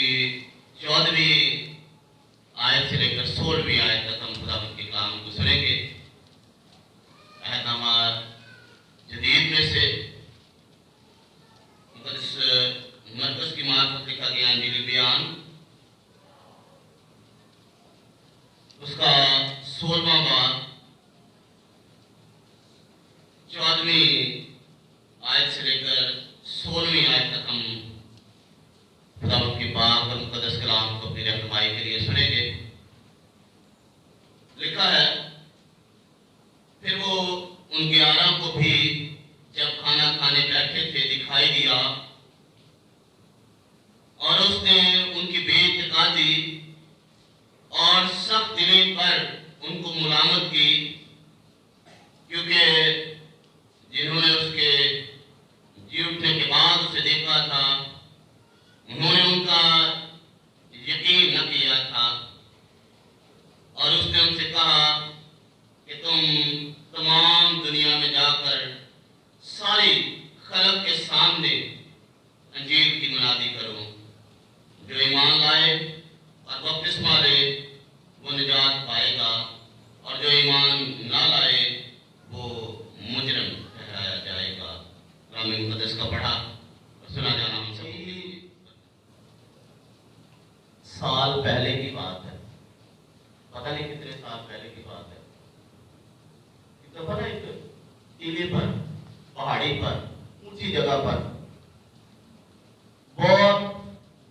उसकी 14वीं आयत से लेकर 16वीं आयत तक हम खुदावंद के कलाम को सुनेंगे। अहदनामा जदीद में से मुक़द्दस मरकज़ की मार्फत लिखा गया इंजील बयान, उसका 16वां बाब 14वीं आयत से लेकर 16वीं आयत तक हम खुदावंद के पाक और मुक़द्दस कलाम को अपनी रहनुमाई के लिए सुनेंगे। लिखा है, फिर वो उन 11 को भी जब खाना खाने बैठे थे दिखाई दिया और उसने उनकी बेइत्तेकादी और सख्त दिली पर उनको मुलामत की, क्योंकि जिन्होंने उसके जी उठने के बाद उसे देखा था उन्होंने उनका यकीन न किया था। और उसने उनसे कहा कि तुम तमाम दुनिया में जाकर सारी खलक के सामने अंजील की मुनादी करो। जो ईमान लाए और बपतिस्मा ले वो निजात पाएगा, और जो ईमान ना लाए वो मुजरिम ठहराया जाएगा। कलाम मुक़द्दस का पढ़ा और सुना जाना हम सबको। साल पहले की बात है, पता नहीं कितने साल पहले की बात है। तो पता एक टीले पर, पहाड़ी पर, ऊंची जगह पर बहुत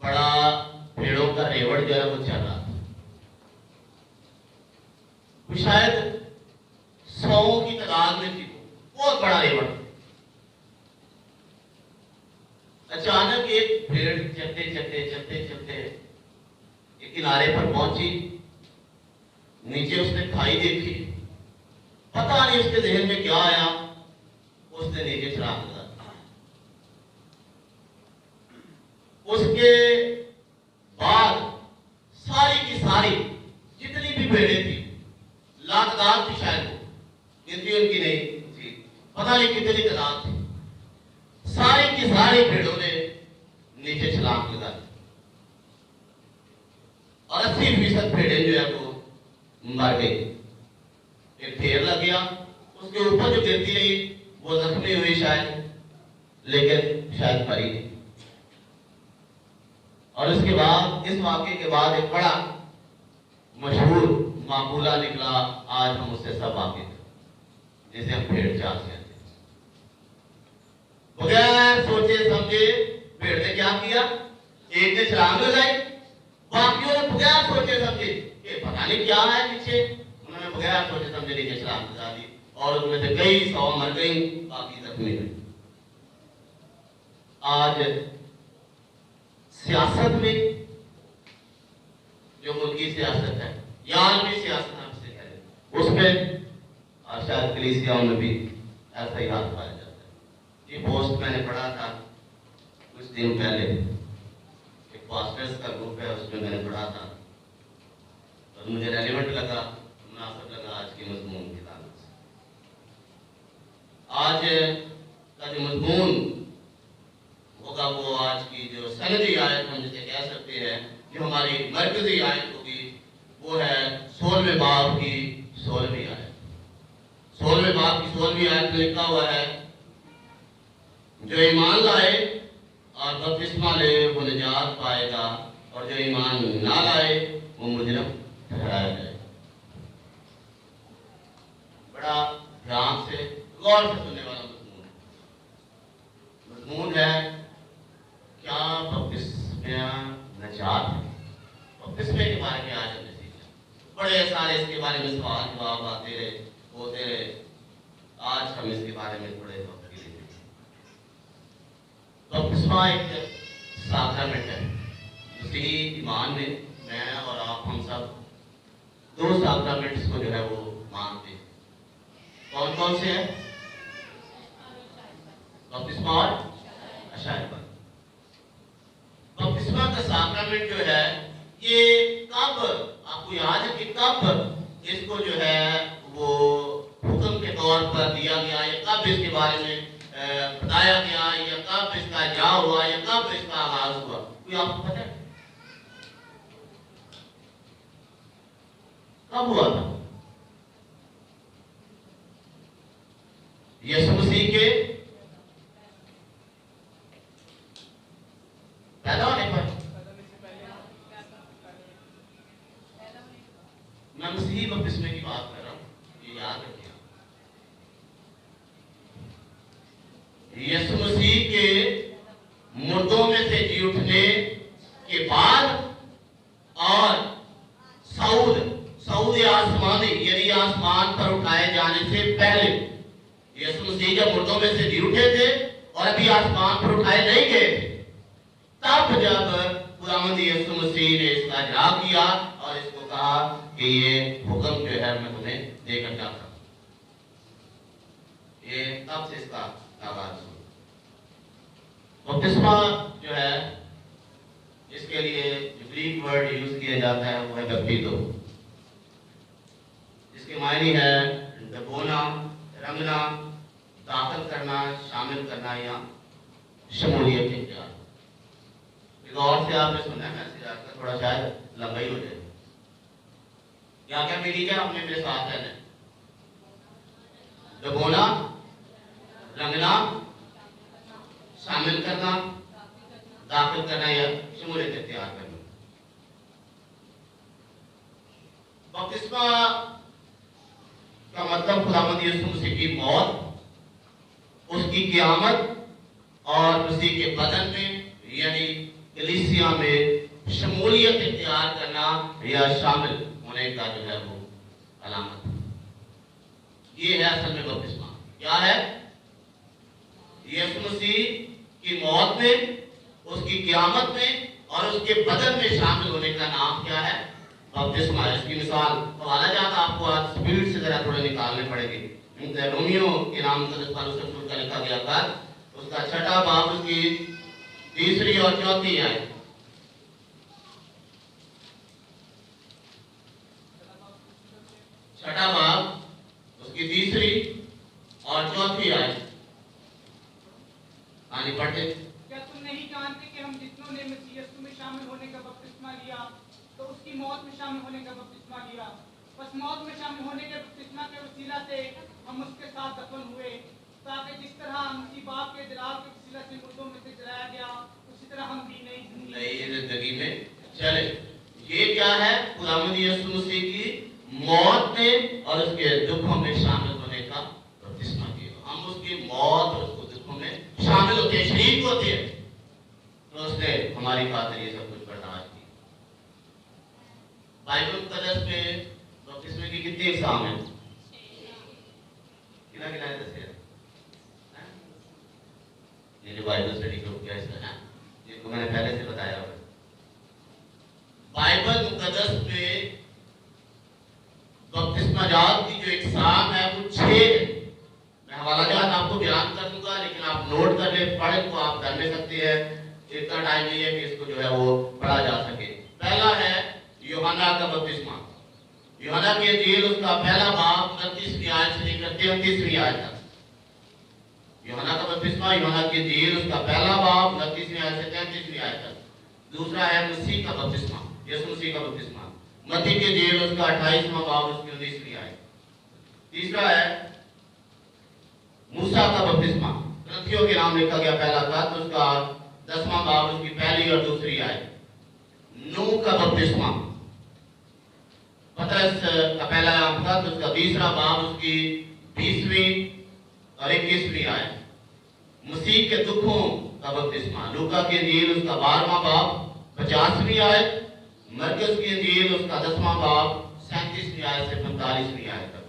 बड़ा पेड़ों का रेवड़ जो है वो चल रहा था। वो शायद 100 की तादाद में थी, बहुत बड़ा रेवड़। अचानक एक भेड़ चलते चलते चलते चलते एक किनारे पर पहुंची। नीचे उसने खाई देखी, पता नहीं उसके ज़हन में क्या आया, उसने नीचे छलांग लगा। उसके बाद सारी की सारी जितनी भी भेड़ें थी, लाखदार थी, शायद वो गिनती उनकी नहीं थी, पता नहीं कितनी तादाद थी, सारी की सारी भेड़ों ने नीचे छलांग लगा और 80% भेड़ें जो है वो मर गई। एक ढेर लग गया, उसके ऊपर जो गिरती रही वो जख्मी हुई शायद, लेकिन शायद मरी नहीं। और उसके बाद, इस वाक़े के बाद एक बड़ा मशहूर माकूला निकला, आज हम उससे सब वाकिफ हैं, जिसे हम भेड़ चाल कहते हैं। बगैर सोचे समझे भेड़ ने क्या किया, एक ने छलांग लगाई, बाकियों ने बगैर सोचे समझे कि पता नहीं क्या है पीछे, उन्होंने बगैर सोचे समझे नीचे छलांग लगा दी और उनमें से कई 100 मर गई, बाकी जख्मी हुई। आज सियासत में, जो मुल्की सियासत है या आलमी सियासत हम इसे कहें, उसमें और शायद कलीसियाओं में भी ऐसा ही हाल पाया जाता है। ये पोस्ट मैंने पढ़ा था कुछ दिन पहले, एक पास्टर्स का ग्रुप है, उसमें मैंने पढ़ा था और मुझे रेलेवेंट लगा, मुनासिब लगा आज के मजमून के ताल्लुक से। आज का जो मजमून होगा वो आज की जो सनदी आयत हम जिसे कह सकते हैं, जो हमारी मरकजी आयत होगी, वो है 16वें बाब की 16वीं आयत। 16वें बाब की 16वीं आयत में लिखा हुआ है, जो ईमान लाए और बपतिस्मा ले वो निजात पाएगा, और जो ईमान ना लाए वो मुजरिम ठहराया जाए। बड़ा ध्यान से गौर से सुनने वाला मजमून है। क्या बपतिस्मा निजात है? बपतिस्मे के बारे में आज हमने सीखा। बड़े सारे इसके बारे में सवाल जवाब आते रहे, होते रहे। आज हम इसके बारे में थोड़े वक्त के लिए बपतिस्मा एक साक्रामेंट है। मसीही ईमान में मैं और आप, हम सब 2 साक्रामेंट्स को जो है वो मानते हैं। कौन कौन से हैं? बपतिस्मा और अशारिबा। बपतिस्मा का साक्रामेंट जो है ये कब, आपको याद है कि कब इसको जो है वो हुक्म के तौर पर दिया गया, या कब इसके बारे में बताया गया, या कब इसका इजरा हुआ, या कब इसका आगाज हुआ? कोई आपको पता है? कब हुआ था? यीशु मसीह के पैदा होने पर। मैं मसीही बपतिस्मे की बात कर रहा हूं, ये याद रखिए। यीशु मसीह के मुर्दों में से जी उठने के बाद और सऊद आसमानी यानी आसमान पर उठाए जाने से पहले यीशु मसीह जब मुर्दों में से जी उठे थे और अभी आसमान पर उठाए नहीं गए थे, तब जब खुदावंद यीशु मसीह ने इसका इजरा किया और इसको कहा कि ये हुक्म जो है मैं तुम्हें देकर जाता हूं, ये तब से इसका आगाज हुआ। बपतिस्मा जो है इसके लिए जो ग्रीक वर्ड यूज किया जाता है वो है बैप्टिज़ो। इसके मायने है डुबोना, रंगना, दाखिल करना, शामिल करना या शमूलियत इख्तियार। और से आपने सुना है, मैसेज आपका थोड़ा शायद लंबा ही हो जाए। क्या क्या मिली क्या आपने मेरे साथ है? डुबोना, रंगना, शामिल करना, दाखिल करना या शमूलियत इख्तियार करना। बपतिस्मा का मतलब खुदावंद यीशु मसीह की मौत, उसकी क़यामत और उसी के बदन में यानी कलीसिया में शमूलियत इख्तियार करना या शामिल होने का जो है वो अलामत है। ये है असल में बपतिस्मा। क्या है? यीशु मसीह की मौत में, उसकी क़यामत में और उसके बदन में शामिल होने का नाम क्या है? बपतिस्मा। इसकी मिसाल हवाला जात आपको आज स्पीड से जरा थोड़े निकालने पड़ेगी। रोमियो के नाम का लिखा गया था, उसका 6ठा बाब, उसकी 3री और 4थी आयत। छठा बाब, उसकी 3री और 4थी आयत। आगे पढ़ते। क्या तुम नहीं जानते कि हम जितनों ने मसीह यीशु में शामिल होने का बपतिस्मा लिया तो उसकी मौत में शामिल होने का बपतिस्मा लिया? बस मौत में शामिल होने के बपतिस्मा के वसीला से हम उसके साथ दफन हुए, ताकि जिस तरह मसीह बाप के जलाल के वसीला से मुर्दों में से जलाया गया, उसी तरह हम भी नई जिंदगी में चले। ये क्या है? खुदावंद यीशु मसीह की मौत में और उसके दुखों में शामिल होने का बपतिस्मा किया। हम उसकी मौत और उसके दुखों में शामिल होते हैं, शरीक होते हैं, तो उसने हमारी खातिर ये सब कुछ बर्दाश्त की। बाइबल मुकद्दस में बपतिस्मे की कितनी इकसाम है? कितना कितना है? 10 है। ये जो बाइबल स्टडी ग्रुप क्या इसका है, जिनको मैंने पहले से बताया हुआ। बाइबल मुकद्दस में बपतिस्मा जात की जो इकसाम है वो 6 है। मैं हवाला जात आपको बयान कर दूंगा, लेकिन आप नोट कर ले, पढ़े तो आप कर ले सकते हैं। इतना टाइम नहीं है कि इसको जो है वो पढ़ा जा सके। पहला है यूहन्ना का बपतिस्मा। यूहन्ना की इंजील उसका पहला बाब 29वीं आयत से लेकर 33वीं आयत तक। यूहन्ना का बपतिस्मा, यूहन्ना की इंजील उसका पहला बाब 29वीं आयत से 33वीं आयत तक। दूसरा है मसीह का बपतिस्मा, यीशु मसीह का बपतिस्मा। मत्ती की इंजील उसका 28वां बाब उसकी 19वीं आयत। तीसरा है मूसा का बपतिस्मा, ग्रंथियों के नाम लिखा गया पहला खत, उसका 10वां बाब उसकी पहली और दूसरी आयत। नूह का बपतिस्मा, पतरस का पहला खत, उसका 20वां बाब उसकी 20वीं और 21वीं आयत। मसीह के दुखों का बपतिस्मा, लूका की इंजील उसका 12वां बाब 50वीं आयत। मरकस की इंजील उसका 10वां बाब 37वीं आयत से 45वीं आयत तक।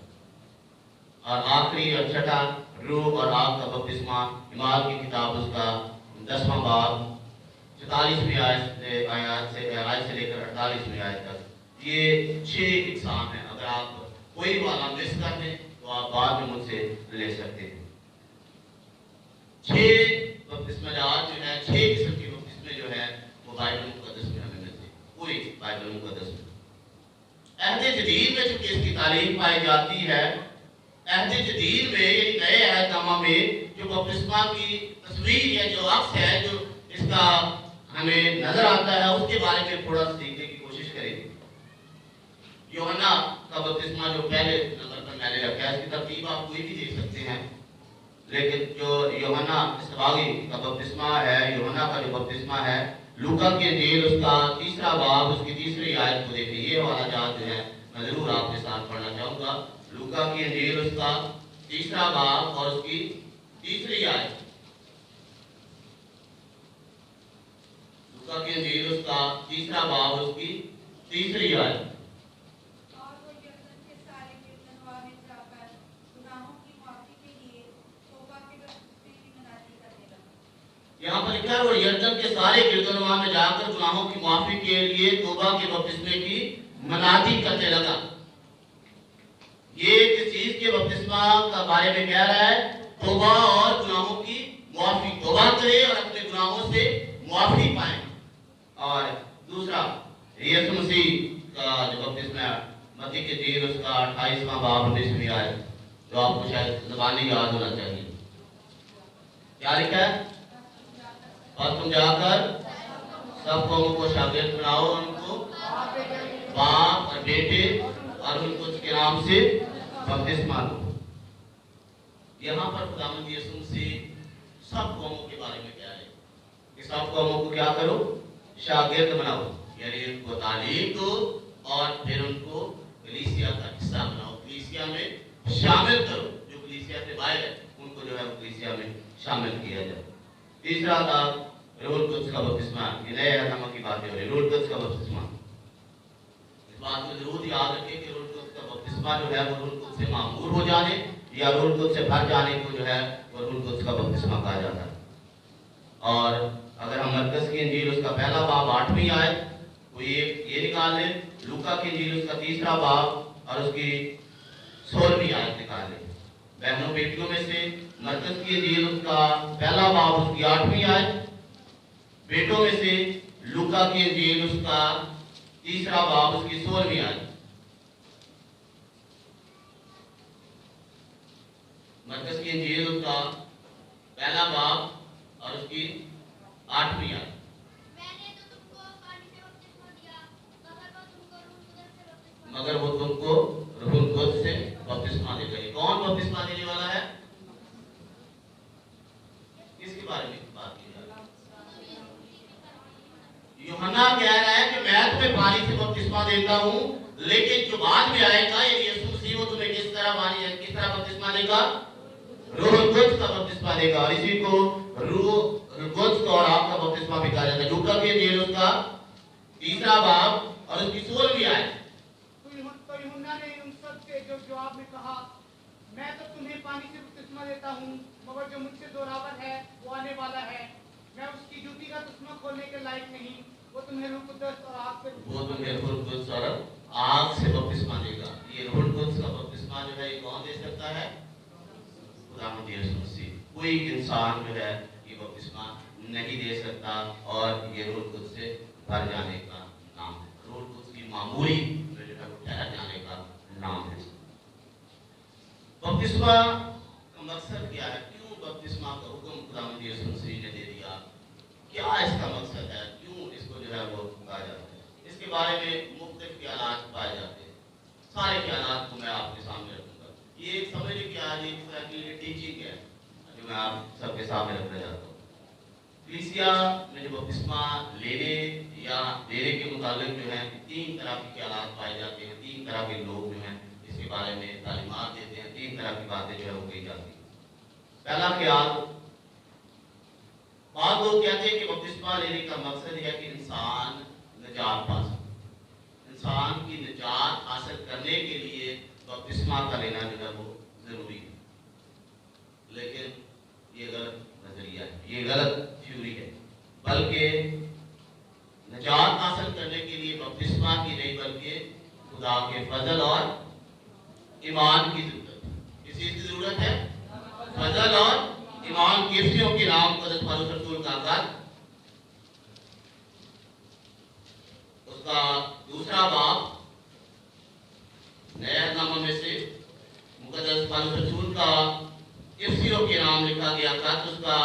और आखिरी और छठा रूह और आग का बपतिस्मा, इमाल की किताब उसका 10वां बाब 44वीं आयत से लेकर 48वीं आयत तक। ये 6 इकसाम है। अगर आप कोई वाला मिस कर दें तो आप बाद में मुझसे ले सकते हैं। 6 बपतिस्मा जात जो है, 6 किस्म के बपतिस्मे जो है वो बाइबल मुकद्दस में हमें मिलते हैं, पूरी बाइबल मुकद्दस में। अहद जदीद में चूंकि इसकी तारीफ पाई जाती है, अहद जदीद में यानी नए अहदनामा में जो बपतिस्मा की तस्वीर या जो अक्स है जो इसका हमें नजर आता है, उसके बारे में थोड़ा सीखने की कोशिश करेंगे। यूहन्ना का बपतिस्मा जो पहले नंबर पर मैंने रखा है, इसकी तरतीब आप कोई भी देख सकते हैं, लेकिन जो यूहन्ना इसबागी का बपतिस्मा है, यूहन्ना का जो बपतिस्मा है, लूका की इंजील उसका 3रा बाब उसकी 3री आयत को देखिए। ये वाला जात जो है मैं जरूर आपके साथ पढ़ना चाहूंगा। लूका की इंजील उसका 3रा बाब और उसकी 3री आयत। लूका की इंजील उसका 3रा बाब उसकी 3री आयत। यहाँ पर लिखा है वो यरदन के सारे गिरदोनवा में जाकर गुनाहों की माफी के लिए तौबा के बपतिस्मे की मनादी करने लगा। ये किस चीज के बपतिस्मा का बारे में कह रहा है? तौबा और गुनाहों की माफी। तौबा करे और अपने गुनाहों से माफी पाए। और दूसरा यीशु मसीह का जो बपतिस्मा है, मत्ती की इंजील उसका 28वां बाब 19वीं आयत, जो आपको शायद ज़बानी याद होना चाहिए। क्या लिखा है? और तुम जाकर सब कौमों को शागिर्द बनाओ, उनको बाप और बेटे और उनको उसके नाम से बपतिस्मा दो। यहाँ पर खुदावंद यीशु मसीह सब कौमों के बारे में कह रहे हैं कि सब कौमों को क्या करो? शागिर्द बनाओ, यानी उनको तालीम दो और फिर उनको कलीसिया का हिस्सा बनाओ, कलीसिया में शामिल करो। जो कलीसिया से बाहर है उनको जो है कलीसिया में शामिल किया जाए। तीसरा था रूह कुद्स का बपतिस्मा। ये नए अहदनामा की बात है, रूह कुद्स का बपतिस्मा। इस बात को जरूर याद रखें कि रूह कुद्स का बपतिस्मा जो है वो रूह कुद्स से मामूर हो जाने या रूह कुद्स से भर जाने को जो है वो रूह कुद्स का बपतिस्मा कहा जाता है। और अगर हम मरकस की इंजील उसका पहला बाब 8वीं आयत वो ये निकाल लें, लूका की इंजील उसका 3रा बाब और उसकी 16वीं आयत निकाल लें। बहनों बेटियों में से मरकस की इंजील उसका पहला बाब उसकी 8वीं आयत, बेटों में से लूका की इंजील उसका 3रा बाब उसकी 16वीं आयत। मरकस की इंजील उसका पहला बाब और उसकी 8वीं आयत। मगर वो तुमको रूह कुद्स से बपतिस्मा देगा। कौन बपतिस्मा देने वाला है? किसके बारे में बात की जा रही है? यूहन्ना कह रहा है कि मैं तुम्हें पानी से बपतिस्मा देता हूं, लेकिन जो बाद में आएगा यीशु मसीह वो तुम्हें किस तरह बपतिस्मा देगा? रूह कुद्स का बपतिस्मा देगा। और इसी को रूह कुद्स और आपका बपतिस्मा भी कहा जाता है। लूका की इंजील उसका 3रा बाब और उसकी 16वीं आयत। तो यूहन्ना ने उन सब से जो जवाब में कहा, मैं तो तुम्हें पानी से बपतिस्मा देता हूँ, मगर जो मुझसे जोरावर है वो आने वाला है, मैं उसकी जूती का तस्मा खोलने के लायक नहीं। वो तुम्हें रूह कुद्स और आग से बपतिस्मा देगा। ये रूह कुद्स का बपतिस्मा जो है ये कौन दे सकता है? खुदावंद यीशु मसीह। कोई इंसान जो है ये बपतिस्मा नहीं दे सकता। और ये रूह कुद्स से भर जाने का नाम है, रूह कुद्स की मामूली ठहर जाने का नाम है। बपतिस्मा का मकसद क्या है? क्यों बपतिस्मा का हुक्म खुदावंद यीशु मसीह ने दे दिया? क्या इसका मकसद है? क्यों इसको जो है वो कहा जाता है? इसके बारे में मुख्तलिफ ख्यालात पाए जाते हैं। सारे ख्यालात को मैं आपके सामने रखूंगा। ये एक समझ कि आज एक तरह की टीचिंग है जो मैं आप सबके सामने रखना चाहता हूँ। कलीसिया में जो बपतिस्मा लेने या देने के मुताबिक जो है 3 तरह के ख्यालात पाए जाते हैं। 3 तरह के लोग जो हैं इसके बारे में तालीमात देते हैं। 3 तरह की बातें जो है वो कही जाती हैं। पहला ख्याल, बाद लोग कहते हैं कि बपतिस्मा लेने का मकसद है कि इंसान निजात पा सके। इंसान की निजात हासिल करने के लिए बपतिस्मा का लेना जो है वो जरूरी है। लेकिन ये गलत नजरिया है, ये गलत थ्योरी है। बल्कि निजात हासिल करने के लिए बपतिस्मा की नहीं बल्कि खुदा के फजल और ईमान की जरूरत है। किस चीज की जरूरत है? फजल और ईमान। किफ्तियों के नाम हज़रत पौलुस रसूल का अंगार उसका 2रा बाब नए अहदनामा में से मुक़द्दस पौलुस रसूल का किफ्तियों के नाम लिखा गया था। तो उसका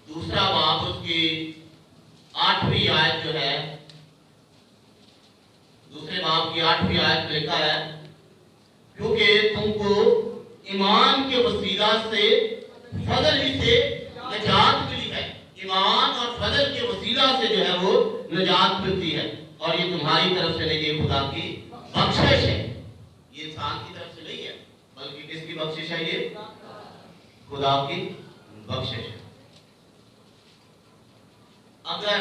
2रा बाब उसकी 8वीं आयत जो है, से जो है वो निजात मिलती है। और ये तुम्हारी तरफ से नहीं, ये खुदा की बख्शिश है। ये इंसान की तरफ से नहीं है, बल्कि किसकी बख्शिश है? ये खुदा की बख्शिश है। अगर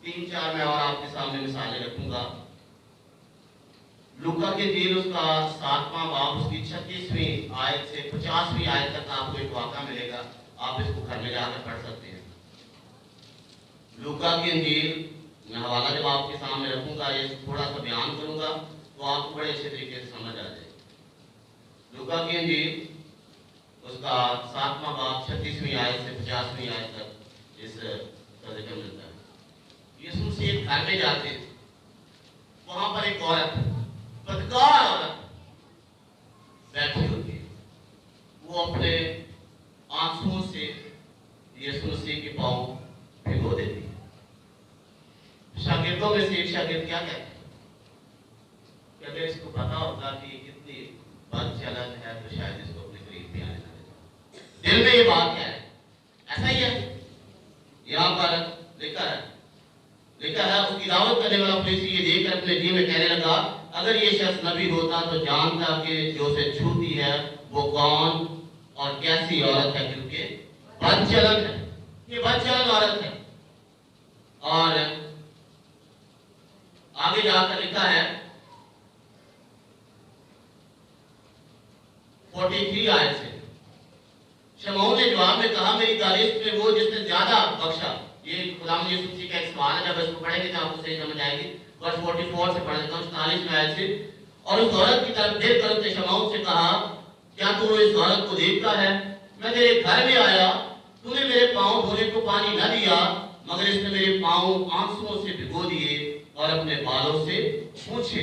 3-4 मैं और आपके सामने मिसालें रखूंगा। लूका की इंजील उसका 7वां बाब उसकी 36वीं आयत से 50वीं आयत तक आपको एक वाक़ा मिलेगा। आप इसको घर में जाकर पढ़ सकते हैं। लूका की इंजील मैं हवाला जब आपके सामने रखूंगा, ये थोड़ा सा बयान करूंगा तो आपको बड़े अच्छे तरीके से समझ आ जाएगी। लूका की इंजील उसका 7वां बाब 36वीं आयत से 50वीं आयत तक इस तरह का मिलता है। यीशु मसीह एक घर में जाते हैं, वहां पर एक औरत, बदकार औरत बैठी होती है। वो अपने आंसुओं से यीशु मसीह के पांव भिगो देती है। शागिर्दों में से एक शागिर्द क्या कहते हैं कि अगर इसको पता होता कि कितनी बदचलन है तो शायद इसको अपने करीब भी आने ना देता। दिल में ये बात क्या है? ऐसा ही है। यहाँ पर लिखा है उसकी दावत करने वाला फरीसी ये देखकर अपने जी में कहने लगा, अगर ये शख्स नबी होता तो जानता कि जो उसे छूती है वो कौन और कैसी औरत है, क्योंकि बदचलन है। ये बदचलन औरत है। और आगे जाकर लिखा है 43 आयत से, शमौन ने जवाब में कहा, मेरी गालिश में वो जिसने ज्यादा बख्शा। ये खुदावंद यीशु मसीह का एक सवाल है, जब इसको पढ़ेंगे तो आपको सही समझ आएगी। वर्ष 44 से पढ़ लेता हूँ, 44 में आयत से। और उस औरत की तरफ देख कर उसने शमौन से कहा, क्या तू इस औरत को देखता है? मैं तेरे घर में आया, तूने मेरे पांव धोने को पानी न दिया, मगर इसने मेरे पांव आंसुओं से भिगो दिए और अपने बालों से पूछे।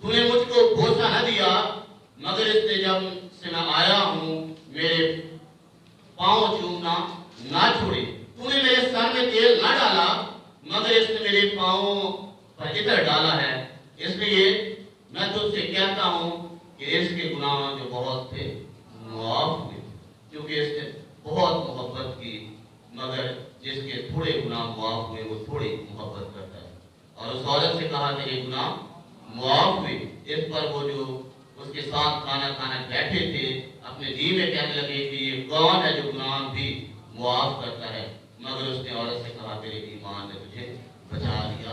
तूने मुझको भोसा न दिया, मगर इसने जब से मैं आया हूँ मेरे पांव चूमना ना छोड़े। तूने मेरे सर में तेल न डाला, मगर इसने मेरे पांवों पर इत्र डाला है। इसलिए मैं तुझसे कहता हूँ कि इसके गुनाह जो बहुत थे माफ हुए, क्योंकि इसने बहुत मोहब्बत की। मगर जिसके थोड़े गुनाह माफ हुए वो थोड़ी मोहब्बत करता है। और उस औरत से कहा, तेरे गुनाह माफ हुए। इस पर वो जो उसके साथ खाना खाना बैठे थे अपने जी में कहने लगे कि ये कौन है जो गुनाह भी मुआफ करता है? मगर उसने औरत से कहा, तेरे ईमान ने तुझे बचा लिया,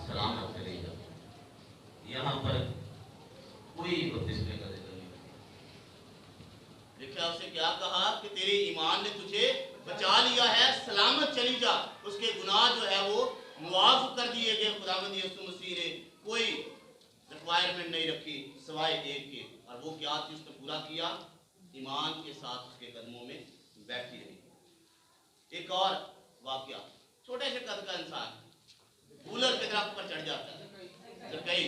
सलामत करेगा। यहाँ पर कोई बपतिस्मे का जिक्र नहीं लिखा। उससे क्या कहा कि तेरे ईमान ने तुझे बचा लिया है, सलामत चली जा। उसके गुनाह जो है वो मुआफ कर दिए गए। खुदावंद यीशु मसीह ने कोई रिक्वायरमेंट नहीं रखी सिवाय एक के, और वो क्या थी? उसने पूरा किया, ईमान के साथ उसके कदमों में बैठी रही। एक और वाकया, छोटे से कद का इंसान कूलर के दरख्त पर चढ़ जाता है। तो कई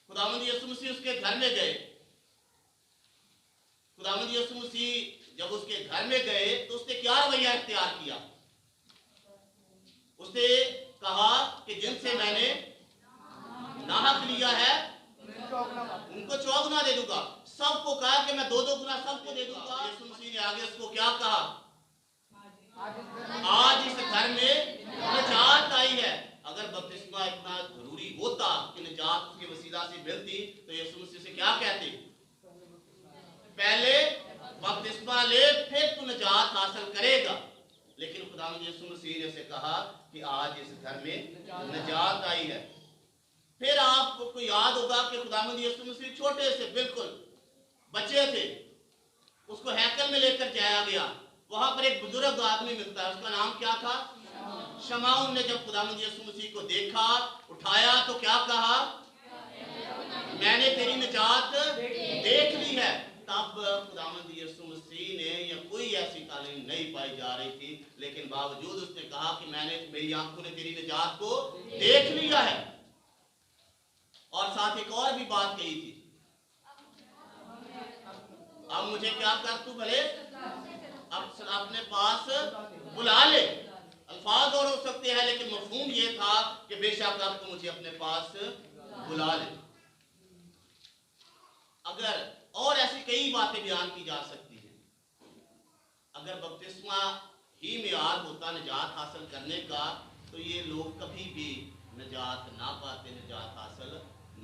खुदावंद यीशु मसीह उसके घर में गए। खुदावंद यीशु मसीह जब उसके घर में गए तो उसने क्या रवैया इख्तियार किया? उसने कहा कि जिनसे मैंने नाहक लिया है उनको 4 गुना दे दूंगा। सबको कहा कि मैं 2-2 गुना सबको दे दूंगा। यीशु मसीह ने आगे उसको क्या कहा? आज इस घर में निजात आई है। अगर बपतिस्मा इतना जरूरी होता कि निजात उसके वसीला से मिलती तो यीशु मसीह से क्या कहते? पहले बपतिस्मा ले, फिर तू निजात हासिल करेगा। लेकिन खुदावंद यीशु मसीह ने उसे कहा कि आज इस घर में निजात आई है। फिर आपको याद होगा कि खुदावंद यीशु मसीह छोटे से बिल्कुल बच्चे थे, उसको हैकल में लेकर जाया गया। वहां पर एक बुजुर्ग आदमी मिलता है, उसका नाम क्या था? शमौन ने जब खुदावंद यीशु मसीह को देखा, उठाया तो क्या कहा? मैंने तेरी निजात देख ली है। तब खुदावंद यीशु मसीह ने, या कोई ऐसी तालीम नहीं पाई जा रही थी, लेकिन बावजूद उसने कहा कि मैंने, मेरी आंखों ने तेरी निजात को देख लिया है। और साथ एक और भी बात कही थी, अब मुझे क्या कर तू भले अब अपने पास बुला ले। अल्फाज और हो सकते हैं, लेकिन मफहूम ये था कि बेशक अब तू मुझे अपने पास बुला ले। अगर और ऐसी कई बातें बयान की जा सकती हैं। अगर बपतिस्मा ही मियाद होता निजात हासिल करने का तो ये लोग कभी भी निजात ना पाते, निजात हासिल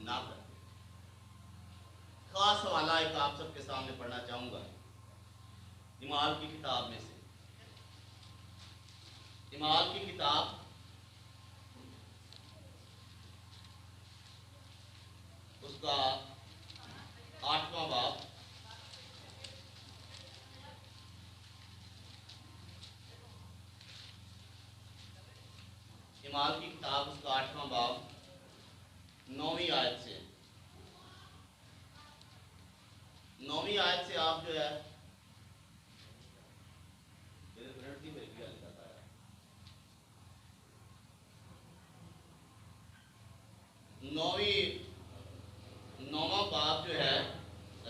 ना करते। खास हवाला एक आप सबके सामने पढ़ना चाहूँगा इमाल की किताब में से। इमाल की किताब उसका 8वां बाब, इमाल की किताब उसका 8वां बाब 9वीं आयत से, 9वीं आयत से आप जो है 9वां बाब जो है,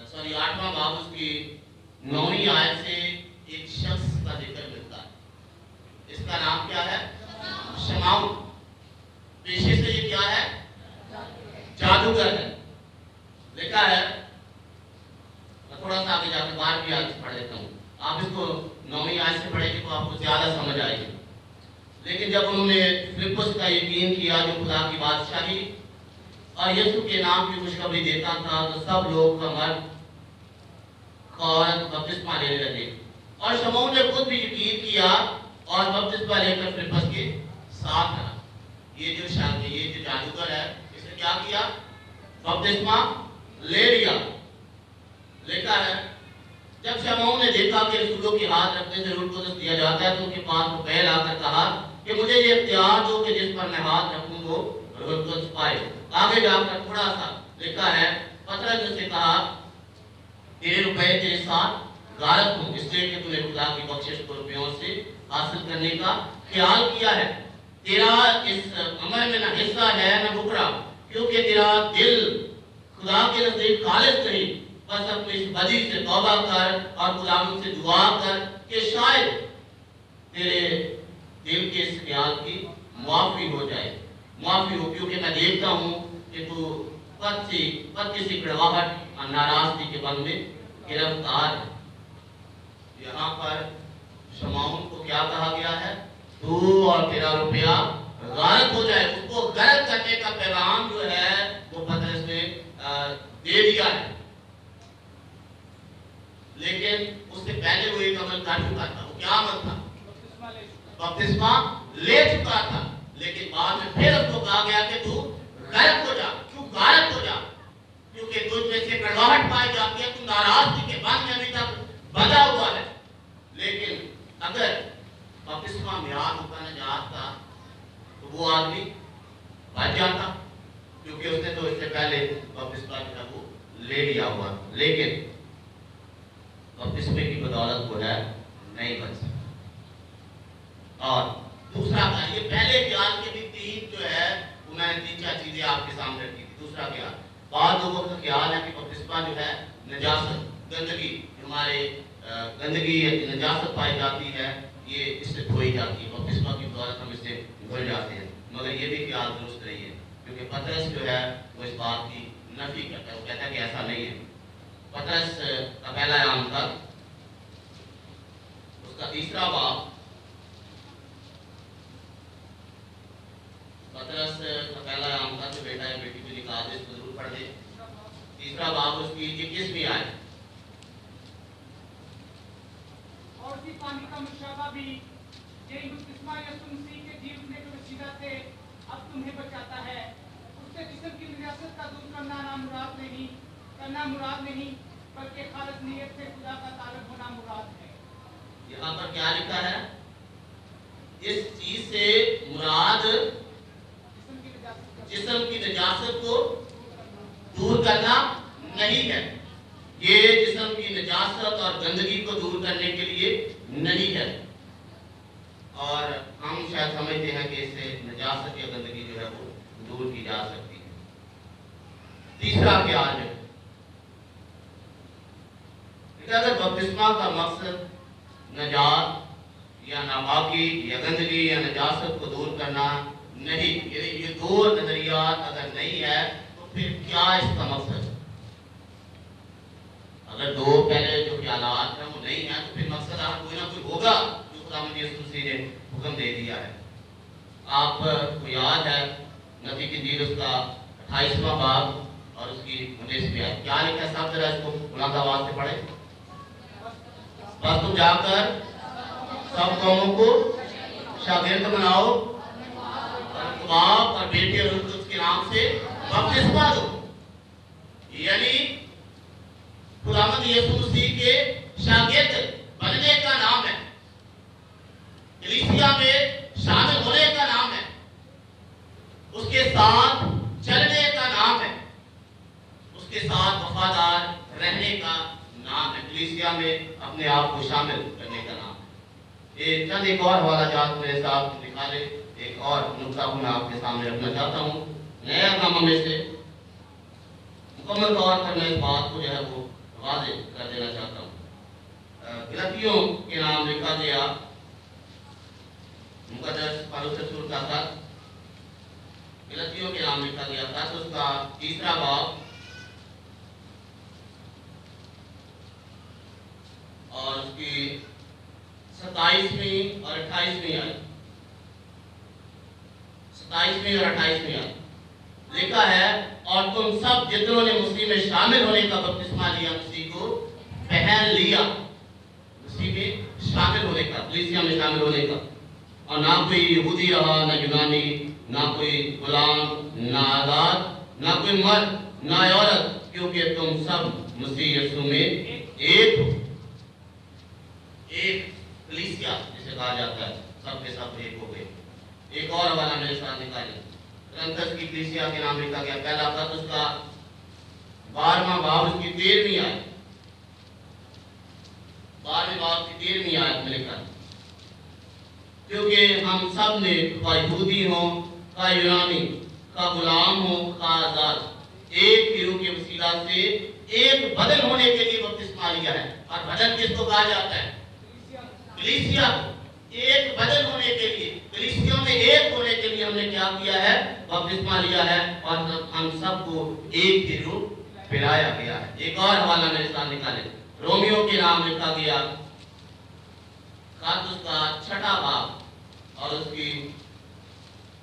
सॉरी 8वां बाब उसकी 9वीं आयत से एक शख्स का जिक्र मिलता है। इसका नाम क्या है? शमाउन। पेशे से ये क्या है? जादूगर है। लिखा है, मैं थोड़ा सा आगे जाकर 12वीं आयत पढ़ लेता हूँ। आप इसको 9वीं आयत से पढ़ेंगे तो आपको ज्यादा समझ आएगी। लेकिन जब उन्होंने फिलिप्पुस का यकीन किया जो खुदा की बादशाही और यीशु के नाम की खुशखबरी देता था, तो सब लोग मर्द औरत बपतिस्मा लेने लगे। और शमौन ने खुद भी यकीन किया और बपतिस्मा लेकर फिलिप्पुस के साथ रहा। ये जो जादूगर है, इसने क्या किया? बपतिस्मा ले लिया। लिखा है, जब शमौन ने देखा कि रसूलों के हाथ रखने से रूह कुदस दिया जाता है, तो उनके पास पहल आकर कहा कि मुझे ये इख्तियार दो कि जिस पर मैं हाथ रखूं वो रूह कुदस पाए। आगे जाकर थोड़ा सा लिखा है, पतरस ने उससे कहा, तेरे रुपए तेरे साथ गारत हूं, इसलिए कि तूने खुदा की बख्शिश को रुपयों से हासिल करने का ख्याल किया है। तेरा इस अमल में न हिस्सा है न बुकरा, क्योंकि तेरा दिल खुदा के नजदीक खालिस नहीं। बस अपनी इस बदी से तौबा कर और खुदा से दुआ कर कि शायद तेरे दिल के इस ख्याल की माफी हो जाए, माफी हो, क्योंकि मैं देखता हूँ कि तू पद किसी कड़वाहट और नाराजगी के बंद में गिरफ्तार है। यहाँ पर शमौन को क्या कहा गया है? तू और तेरा रुपया गारत हो जाए। उसको गारत करने का पैगाम जो है वो पतरस ने दे दिया है। लेकिन उससे पहले वो एक अमल कर चुका था। वो क्या अमल था? बपतिस्मा ले चुका था। लेकिन बाद में फिर उसको कहा गया कि तू गायब हो जा। क्यों गायब हो जा? क्योंकि तुझ में से कड़वाहट पाई जाती है, तू नाराजगी के बाद में अभी तक बंधा हुआ है। लेकिन अगर बपतिस्मा मियाद होता निजात था तो वो आदमी बच जाता, क्योंकि उसने तो इससे पहले बपतिस्मा जो है वो ले लिया हुआ। लेकिन बपतिस्मे की बदौलत वो है नहीं बच सकता। और दूसरा ख्याल, ये पहले ख्याल के भी तीन जो है वो मैंने 3-4 चीजें आपके सामने रखी थी। दूसरा ख्याल, बाद लोगों का ख्याल है कि बपतिस्मा जो है नजासत, गंदगी, हमारे गंदगी नजासत पाई जाती है, ये इससे धोई जाती है। बपतिस्मा की बदौलत हम इससे धोए जाते हैं। मगर ये भी ख्याल दुरुस्त नहीं है, क्योंकि पतरस जो है वो इस बात की नफी करता है। वो कहता है कि ऐसा नहीं है। पतरस का पहला आम था, उसका 3रा बाब, पतरस का पहला आम था जो बेटा या बेटी को निकाल दे, इसको जरूर पढ़ दे। 3रा बाब उसकी 21वीं आयत। और उसी पानी का मुशाबा भी यही बपतिस्मा यीशु मसीह के जी उठने के वसीला से अब तुम्हें बचाता है। उससे जिस्म की निजासत का दूर करना मुराद नहीं, बल्कि खालिस नीयत से खुदा का ताल्लुक होना मुराद है। यहाँ पर क्या लिखा है? इस चीज से मुराद जिस्म की निजासत को दूर करना नहीं है। ये जिस्म की निजासत और गंदगी को दूर करने के लिए नहीं है। और हम शायद समझते हैं कि इससे निजासत या गंदगी जो है वो दूर की जा सकती है। तीसरा ख्याल है, अगर बपतिस्मा का मकसद नजात या नापाकी या गंदगी या नजासत को दूर करना नहीं, ये दो नजरियात अगर नहीं है तो फिर क्या इसका मकसद? अगर दो पहले जो ख्यालात हैं वो नहीं है तो फिर मकसद कोई ना कोई होगा जो खुदावंद यीशु मसीह ने हुक्म दे दिया है। आपको याद है नबी की इंजील उसका 28वां बाब और उसकी 19वीं आयत क्या लिखा है? सब जरा इसको बुलंद आवाज से पढ़े। बस तुम जाकर सब कौमों को शागिर्द बनाओ और बाप और बेटे और उसके नाम से बपतिस्मा दो। यानी खुदावंद यीशु मसीह के शागिर्द बनने का नाम है, कलीसिया में शामिल होने का नाम है, उसके साथ चलने का नाम है, उसके साथ वफादार रहने का नाम है, कलीसिया में अपने आप को शामिल करने का नाम है। ये चंद एक और हवाला जात मेरे साथ निकाले, एक और नुक्ता को मैं आपके सामने रखना चाहता हूँ। नया नामा में से मुकम्मल तौर पर मैं इस बात को जो है वो वाज़ेह कर देना चाहता हूँ। गलतियों के नाम लिखा गया मुकद्दस पौलुस रसूल का खत, गलतियों के नाम लिखा गया था, तो उसका 3रा बाब और उसकी 27वीं और 28वीं आयत, 27वीं और 28वीं आयत लिखा है, और तुम सब जितनों ने मसीह में शामिल होने का बपतिस्मा लिया, मसीह को पहन लिया। मसीह में शामिल होने का, कलीसिया में शामिल होने का। और ना कोई यहूदी रहा, ना यूनानी, ना कोई गुलाम, ना आजाद, ना कोई मर्द, ना औरत, क्योंकि तुम सब मसीह यीशु में एक हो। एक कलीसिया जिसे कहा जाता है, सब के सब एक हो गए। एक और हवाला मेरे साथ निकालिए। करंथस की कलीसिया के नाम लिखा गया, पहला खत उसका 12वां बाब उसकी 13वीं आयत, 12वें बाब की 13वीं आयत में लिखा है, क्योंकि हम सब ने का यहूदी हो, का यूनानी, का गुलाम हो, का आजाद, एक ही रूह के वसीला से एक बदन होने के लिए बपतिस्मा लिया है। और बदन किसको कहा जाता है? कलीसिया। एक बदन होने के लिए, कलीसिया में एक होने के लिए हमने क्या किया है? बपतिस्मा लिया है, और हम सबको एक ही रूह पिलाया गया है। एक और हवाला मेरे साथ निकाले, रोमियो के नाम लिखा गया, खत उसका 6ठा बाब और उसकी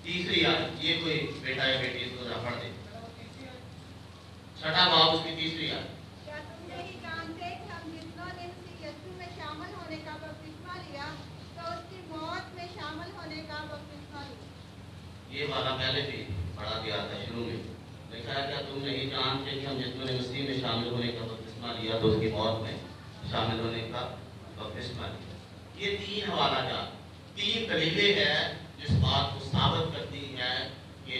3री आयत। ये कोई बेटा या बेटी इसको जरा पढ़ दे। 6ठा बाब उसकी 3री आयत। क्या तुम नहीं जानते कि हम जितनों ने मसीह यीशु में शामिल होने का बपतिस्मा लिया, तो उसकी मौत में शामिल होने का बपतिस्मा लिया। ये वाला पहले भी पढ़ा गया था शुरू में। लिखा है, क्या तुम नहीं जानते कि हम जितनों ने मसीह में शामिल होने का बपतिस्मा लिया, तो उसकी मौत में शामिल होने का बपतिस्मा लिया। ये 3 हवाला जात, 3 दलीलें हैं जिस बात को साबित करती है कि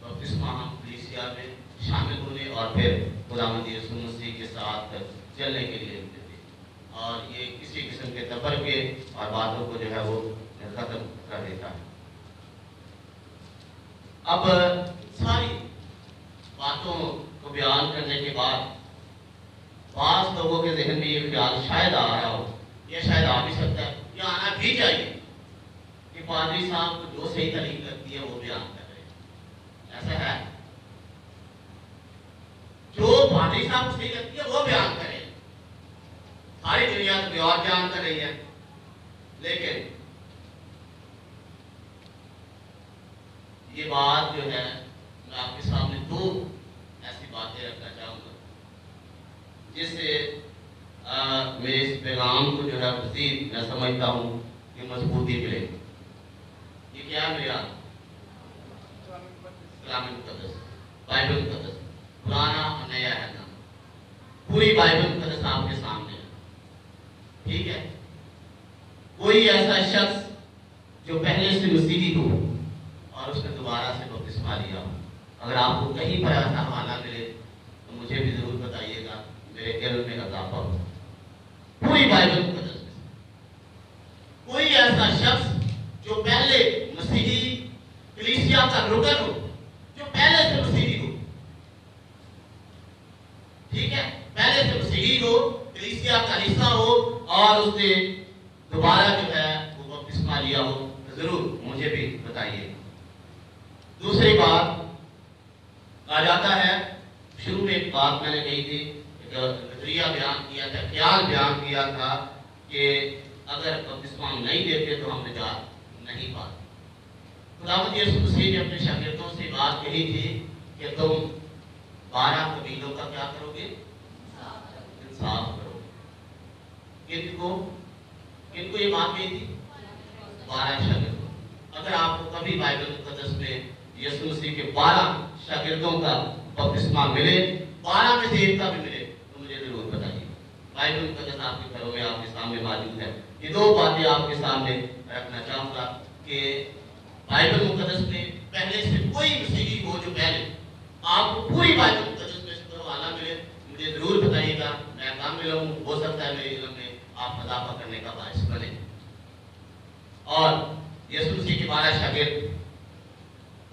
बपतिस्मा हम कलीसिया में शामिल होने और फिर खुदावंद यीशु मसीह के साथ चलने के लिए देते हैं। और ये किसी किस्म के तफरके और बातों को जो है वो खत्म कर देता है। अब सारी बातों को बयान करने के बाद बास लोगों के जहन में ये ख्याल शायद आ रहा हो, या शायद आ भी सकता है, या आना भी चाहिए, कि पादरी साहब को जो सही तालीम लगती है वो बयान कर रहे हैं। ऐसा है, जो पादरी साहब को सही लगती है वो बयान करें। सारी दुनिया तो और बयान कर रही है, लेकिन ये बात जो है मैं आपके सामने 2 ऐसी बातें रखना चाहूंगा जिससे मेरे इस पैगाम को जो है मज़ीद मैं समझता हूँ कि मजबूती मिले। ये क्या मिला? कलाम मुक़द्दस, बाइबल मुक़द्दस, पुराना और नया है ना, पूरी बाइबल मुक़द्दस आपके सामने है। ठीक है, कोई ऐसा शख्स जो पहले से मसीही हो और उसने दोबारा से बपतिस्मा लिया हो, अगर आपको कहीं पर ऐसा हवाला मिले तो मुझे भी जरूर बताइएगा, मेरे इल्म में इजाफा हो। पूरी बाइबल मुक़द्दस में कोई ऐसा शख्स जो पहले मसीही कलीसिया का रुकन हो, जो पहले से मसीही हो, ठीक है, पहले से मसीही हो, कलीसिया का हिस्सा हो, और उसने दोबारा जो है वो बपतिस्मा लिया हो, तो जरूर मुझे भी बताइए। दूसरी बात कहा जाता है, शुरू में एक बात मैंने कही थी, नजरिया बयान किया था, ख्याल बयान किया था कि अगर बपतिस्मा नहीं देते तो हम निजात नहीं पाते। खुदावंद यीशु मसीह ने अपने शागिर्दों से बात कही थी कि तुम 12 कबीलों का क्या करोगे? इंसाफ करोगे। किनको किनको ये बात कही थी? 12 शागिर्दों। अगर आपको कभी बाइबल मुकद्दस में यीशु मसीह के 12 शागिर्दों का बपतिस्मा मिले, 12 में से एक का भी मिले, तो मुझे जरूर बताइए। बाइबल मुकद्दस आपके घरों में आपके सामने मौजूद है। ये 2 बातें आपके सामने रखना चाहूंगा कि बाइबल मुकद्दस में पहले से कोई मसीही हो जो पहले आपको पूरी बाइबल मुकद्दस में से हवाला मिले, मुझे जरूर बताइएगा। मैं कामिल हूं, हो सकता है मेरे इल्म में आप इजाफा करने का बायस बने। और यीशु मसीह के 12 शागिर्द,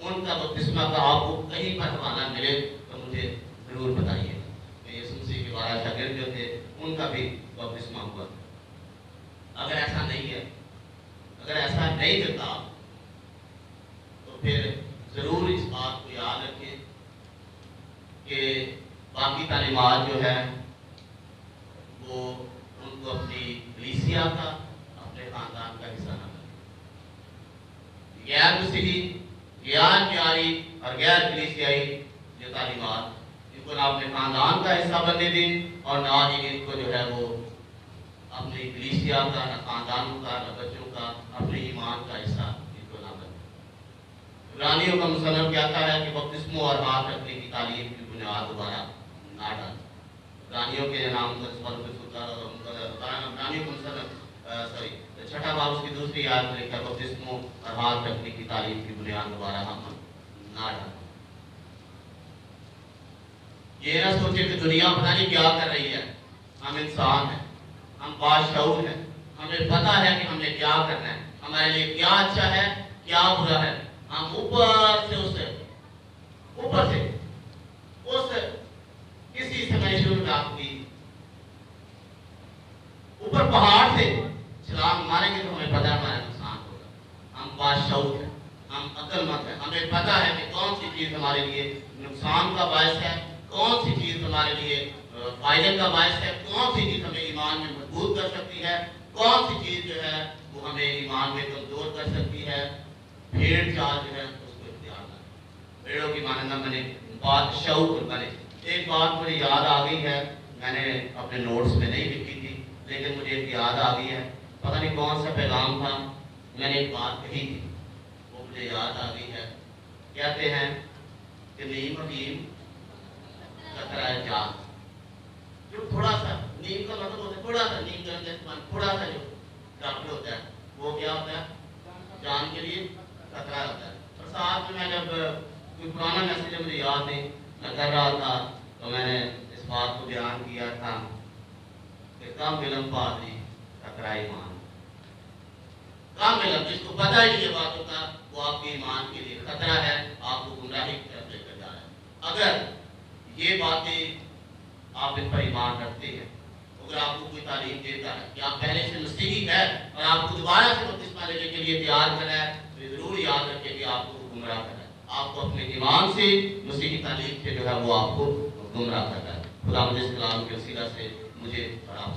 उनका बपतिस्मा का आपको कहीं पर हवाला मिले तो मुझे जरूर बताइए। यीशु मसीह के 12 शागिर्द जो थे उनका भी बपतिस्मा हुआ। अगर ऐसा नहीं है, अगर ऐसा नहीं करता तो फिर जरूर इस बात को याद रखें कि बाकी तालीमात जो है वो उनको अपनी कलीसिया का, अपने खानदान का हिस्सा न बने। गैर मसीही, गैर प्यारी और गैर कलीसियाई जो तालीमात, इनको ना अपने खानदान का हिस्सा बनने दें और ना ही इनको जो है वो अपनी कलीसिया का, ना खानदानों का, ना बच्चों का, अपने ईमान का हिस्सा इनको ना बने। इब्रानियों का मुसन्नफ कहता है कि बपतिस्मों और हाथ रखने की तालीम की बुनियाद दोबारा ना डालें। इब्रानियों के नाम छठा बाब उसकी दूसरी आयत में लिखा, बपतिस्मों और हाथ रखने की तालीम की बुनियाद दोबारा हम ना डालें। ये ना सोचे कि दुनिया पता नहीं क्या कर रही है। हम इंसान हैं, हम बाशऊर हैं, हमें पता है कि हमने क्या करना है, हमारे लिए क्या अच्छा है, क्या बुरा है। हम ऊपर से उस किसी से मैंने शुरू बात की, ऊपर पहाड़ से छलांग मारेंगे तो हमें पता है हमारा नुकसान होगा। हम बाशऊर हैं, हम अक्लमंद हैं, हमें पता है कि कौन सी चीज हमारे लिए नुकसान का बायस है, कौन सी चीज हमारे लिए फायदे का बायस है, कौन सी चीज हमें ईमान में मजबूत कर सकती है, कौन सी चीज जो है वो हमें ईमान में कमजोर कर सकती है। भेड़ चाल जो है उसको इख्तियार ना, भेड़ों की मानना बने, बादशाह बने। एक बात मुझे याद आ गई है, मैंने अपने नोट्स में नहीं लिखी थी लेकिन मुझे एक याद आ गई है। पता नहीं कौन सा पैगाम था, मैंने एक बात कही थी वो मुझे याद आ गई है। कहते हैं कि नीम हकीम खतरा है जान। जो थोड़ा सा नीम का मतलब होता है, थोड़ा सा नीम का इस्तेमाल, थोड़ा सा जो डॉक्टर होता है वो क्या होता है, जान के लिए खतरा होता है। और साथ में मैं जब कोई पुराना मैसेज मुझे याद नहीं मैं कर रहा था तो मैंने इस बात को बयान किया था कि कम विलम पादरी खतरा ईमान। कम विलम, जिसको पता ही ये बातों का, वो आपके ईमान के लिए खतरा है, आपको गुमराही की तरफ लेकर जा रहा है। अगर ये बातें आप इन पर ईमान रखते हैं, अगर आपको कोई तालीम देता है कि आप पहले से मसीही है और आपको दोबारा से बपतिस्मा लेने के लिए तैयार कर रहा है, तो जरूर याद रखें कि आपको गुमराह कर रहा है। आपको अपने ईमान से, मसीही तालीम से जो है वो आपको गुमराह कर रहा है। खुदा मुझे इस कलाम के वसीला से मुझे और आप